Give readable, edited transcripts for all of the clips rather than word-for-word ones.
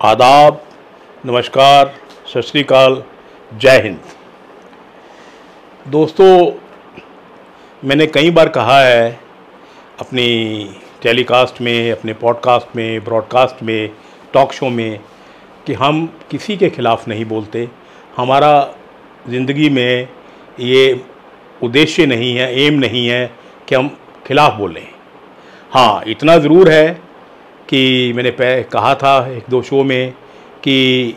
आदाब, नमस्कार, सत श्री अकाल, जय हिंद। दोस्तों, मैंने कई बार कहा है अपनी टेलीकास्ट में, अपने पॉडकास्ट में, ब्रॉडकास्ट में, टॉक शो में कि हम किसी के ख़िलाफ़ नहीं बोलते। हमारा ज़िंदगी में ये उद्देश्य नहीं है, एम नहीं है कि हम खिलाफ़ बोलें। हाँ, इतना ज़रूर है कि मैंने कहा था एक दो शो में कि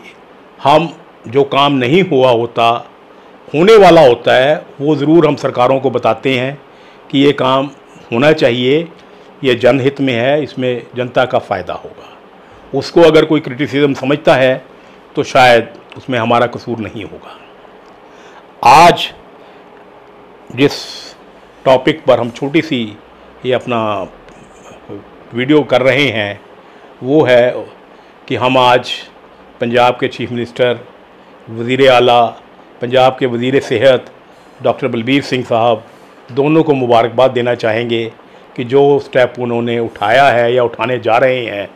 हम जो काम नहीं हुआ होता, होने वाला होता है, वो ज़रूर हम सरकारों को बताते हैं कि ये काम होना चाहिए, ये जनहित में है, इसमें जनता का फ़ायदा होगा। उसको अगर कोई क्रिटिसिज्म समझता है तो शायद उसमें हमारा कसूर नहीं होगा। आज जिस टॉपिक पर हम छोटी सी ये अपना वीडियो कर रहे हैं वो है कि हम आज पंजाब के चीफ मिनिस्टर, वज़ीर आला, पंजाब के वज़ीर सेहत डॉक्टर बलबीर सिंह साहब दोनों को मुबारकबाद देना चाहेंगे कि जो स्टेप उन्होंने उठाया है या उठाने जा रहे हैं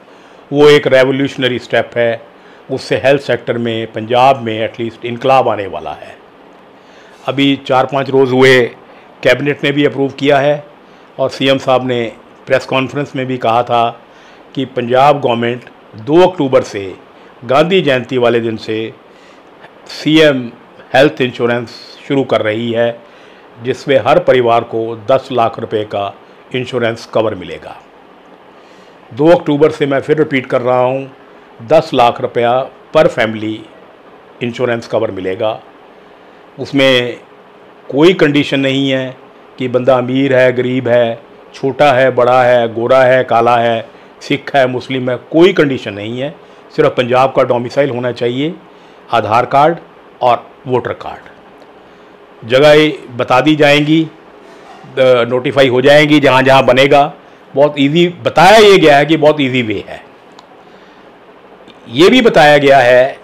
वो एक रेवोल्यूशनरी स्टेप है। उससे हेल्थ सेक्टर में पंजाब में एटलीस्ट इनकलाब आने वाला है। अभी 4-5 रोज़ हुए, कैबिनेट ने भी अप्रूव किया है और सीएम साहब ने प्रेस कॉन्फ्रेंस में भी कहा था कि पंजाब गवर्नमेंट 2 अक्टूबर से गांधी जयंती वाले दिन से सीएम हेल्थ इंश्योरेंस शुरू कर रही है, जिसमें हर परिवार को 10 लाख रुपए का इंश्योरेंस कवर मिलेगा। 2 अक्टूबर से मैं फिर रिपीट कर रहा हूँ, 10 लाख रुपया पर फैमिली इंश्योरेंस कवर मिलेगा। उसमें कोई कंडीशन नहीं है कि बंदा अमीर है, गरीब है, छोटा है, बड़ा है, गोरा है, काला है, सिख है, मुस्लिम है, कोई कंडीशन नहीं है। सिर्फ पंजाब का डोमिसाइल होना चाहिए, आधार कार्ड और वोटर कार्ड। जगह बता दी जाएंगी, नोटिफाई हो जाएंगी जहाँ जहाँ बनेगा। बहुत इजी बताया ये गया है कि बहुत इजी वे है। ये भी बताया गया है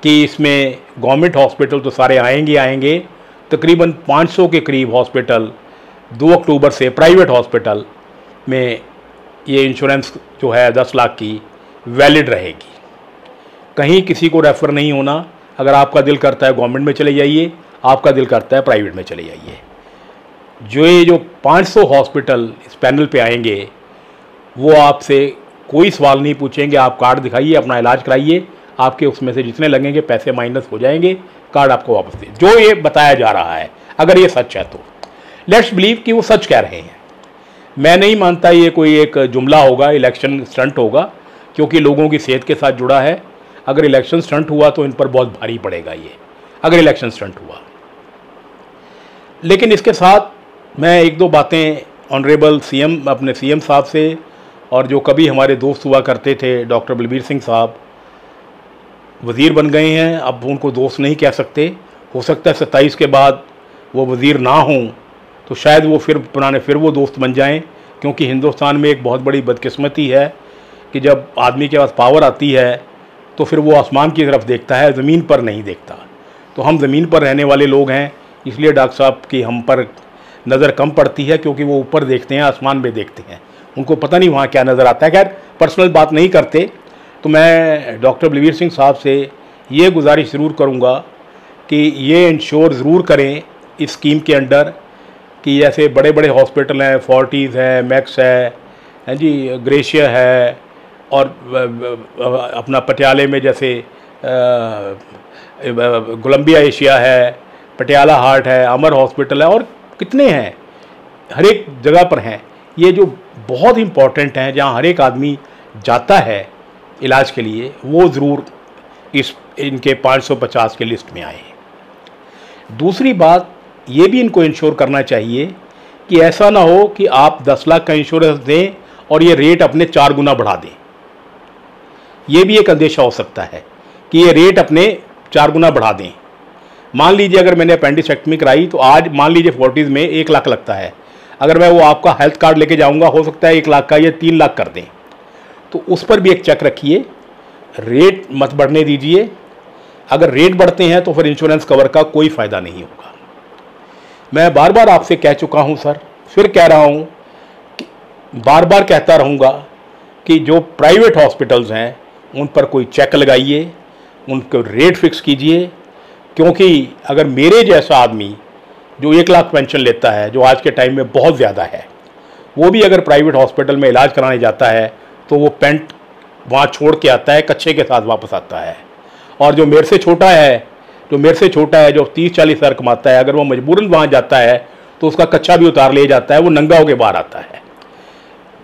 कि इसमें गवर्नमेंट हॉस्पिटल तो सारे आएंगे। तकरीबन 500 के करीब हॉस्पिटल 2 अक्टूबर से प्राइवेट हॉस्पिटल में ये इंश्योरेंस जो है 10 लाख की वैलिड रहेगी। कहीं किसी को रेफ़र नहीं होना। अगर आपका दिल करता है गवर्नमेंट में चले जाइए, आपका दिल करता है प्राइवेट में चले जाइए। जो 500 हॉस्पिटल इस पैनल पे आएंगे वो आपसे कोई सवाल नहीं पूछेंगे। आप कार्ड दिखाइए, अपना इलाज कराइए, आपके उसमें से जितने लगेंगे पैसे माइनस हो जाएंगे, कार्ड आपको वापस दे। जो ये बताया जा रहा है, अगर ये सच है तो लेट्स बिलीव कि वो सच कह रहे हैं। मैं नहीं मानता ये कोई एक जुमला होगा, इलेक्शन स्टंट होगा, क्योंकि लोगों की सेहत के साथ जुड़ा है। अगर इलेक्शन स्टंट हुआ तो इन पर बहुत भारी पड़ेगा ये, अगर इलेक्शन स्टंट हुआ। लेकिन इसके साथ मैं एक दो बातें ऑनरेबल सीएम, अपने सीएम साहब से, और जो कभी हमारे दोस्त हुआ करते थे डॉक्टर बलबीर सिंह साहब, वज़ीर बन गए हैं, अब उनको दोस्त नहीं कह सकते। हो सकता है 27 के बाद वो वज़ीर ना हों तो शायद वो फिर वो दोस्त बन जाएं, क्योंकि हिंदुस्तान में एक बहुत बड़ी बदकिस्मती है कि जब आदमी के पास पावर आती है तो फिर वो आसमान की तरफ देखता है, ज़मीन पर नहीं देखता। तो हम ज़मीन पर रहने वाले लोग हैं, इसलिए डॉक्टर साहब की हम पर नज़र कम पड़ती है, क्योंकि वो ऊपर देखते हैं, आसमान में देखते हैं, उनको पता नहीं वहाँ क्या नज़र आता है। खैर, पर्सनल बात नहीं करते। तो मैं डॉक्टर बलबीर सिंह साहब से ये गुजारिश ज़रूर करूँगा कि ये इंश्योर ज़रूर करें इस स्कीम के अंडर कि जैसे बड़े बड़े हॉस्पिटल हैं, फोर्टिस है, मैक्स है जी, ग्रेशिया है, और अपना पटियाले में जैसे कोलंबिया एशिया है, पटियाला हार्ट है, अमर हॉस्पिटल है, और कितने हैं, हर एक जगह पर हैं। ये जो बहुत इम्पॉर्टेंट हैं, जहाँ हर एक आदमी जाता है इलाज के लिए, वो ज़रूर इनके 550 के लिस्ट में आए। दूसरी बात, ये भी इनको इंश्योर करना चाहिए कि ऐसा ना हो कि आप 10 लाख का इंश्योरेंस दें और ये रेट अपने 4 गुना बढ़ा दें। ये भी एक अंदेशा हो सकता है कि ये रेट अपने 4 गुना बढ़ा दें। मान लीजिए अगर मैंने अपेंडिसेक्टमी कराई तो आज मान लीजिए फोर्टिस में 1 लाख लगता है, अगर मैं वो आपका हेल्थ कार्ड लेके जाऊंगा, हो सकता है 1 लाख का ये 3 लाख कर दें। तो उस पर भी एक चेक रखिए, रेट मत बढ़ने दीजिए। अगर रेट बढ़ते हैं तो फिर इंश्योरेंस कवर का कोई फ़ायदा नहीं होगा। मैं बार बार आपसे कह चुका हूं सर, फिर कह रहा हूं, बार बार कहता रहूँगा कि जो प्राइवेट हॉस्पिटल्स हैं उन पर कोई चेक लगाइए, उनको रेट फिक्स कीजिए, क्योंकि अगर मेरे जैसा आदमी जो 1 लाख पेंशन लेता है, जो आज के टाइम में बहुत ज़्यादा है, वो भी अगर प्राइवेट हॉस्पिटल में इलाज कराने जाता है तो वो पेंट वहाँ छोड़ के आता है, कच्चे के साथ वापस आता है। और जो मेरे से छोटा है, जो 30-40 हज़ार कमाता है, अगर वो मजबूरन वहाँ जाता है तो उसका कच्चा भी उतार ले जाता है, वो नंगा होकर बाहर आता है।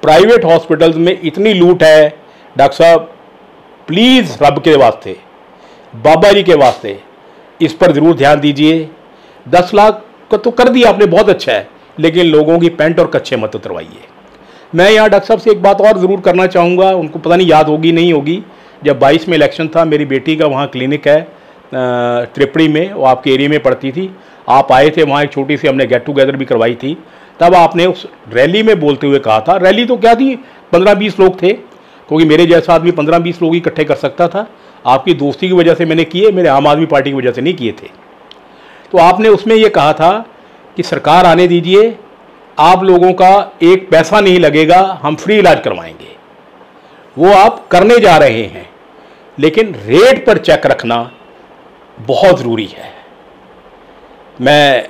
प्राइवेट हॉस्पिटल्स में इतनी लूट है डॉक्टर साहब, प्लीज़ रब के वास्ते, बाबा जी के वास्ते इस पर ज़रूर ध्यान दीजिए। 10 लाख का तो कर दिया आपने, बहुत अच्छा है, लेकिन लोगों की पेंट और कच्चे मत उतरवाइए। मैं यहाँ डॉक्टर साहब से एक बात और ज़रूर करना चाहूँगा, उनको पता नहीं याद होगी नहीं होगी, जब 22 में इलेक्शन था, मेरी बेटी का वहाँ क्लिनिक है त्रिपड़ी में, वो आपके एरिया में पड़ती थी, आप आए थे वहाँ, एक छोटी सी हमने गेट टुगेदर भी करवाई थी। तब आपने उस रैली में बोलते हुए कहा था, रैली तो क्या थी, 15-20 लोग थे, क्योंकि मेरे जैसा आदमी 15-20 लोग इकट्ठे कर सकता था। आपकी दोस्ती की वजह से मैंने किए, मेरे आम आदमी पार्टी की वजह से नहीं किए थे। तो आपने उसमें ये कहा था कि सरकार आने दीजिए, आप लोगों का एक पैसा नहीं लगेगा, हम फ्री इलाज करवाएंगे। वो आप करने जा रहे हैं, लेकिन रेट पर चेक रखना बहुत ज़रूरी है। मैं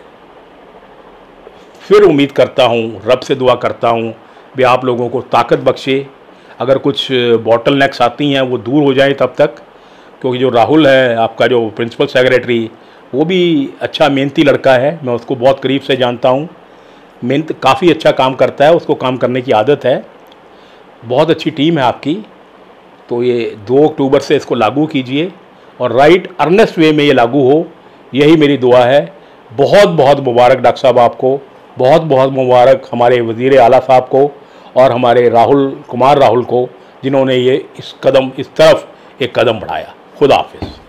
फिर उम्मीद करता हूँ, रब से दुआ करता हूँ भी आप लोगों को ताकत बख्शे। अगर कुछ बॉटल नेक्स आती हैं वो दूर हो जाए तब तक, क्योंकि जो राहुल है आपका जो प्रिंसिपल सेक्रेटरी, वो भी अच्छा मेहनती लड़का है, मैं उसको बहुत करीब से जानता हूँ, मेहनत काफ़ी अच्छा काम करता है, उसको काम करने की आदत है, बहुत अच्छी टीम है आपकी। तो ये 2 अक्टूबर से इसको लागू कीजिए और राइट अर्नेस्ट वे में ये लागू हो, यही मेरी दुआ है। बहुत बहुत मुबारक डॉक्टर साहब आपको, बहुत बहुत मुबारक हमारे वज़ीर आला साहब को और हमारे राहुल को, जिन्होंने ये इस तरफ एक कदम बढ़ाया। खुदा हाफिज़।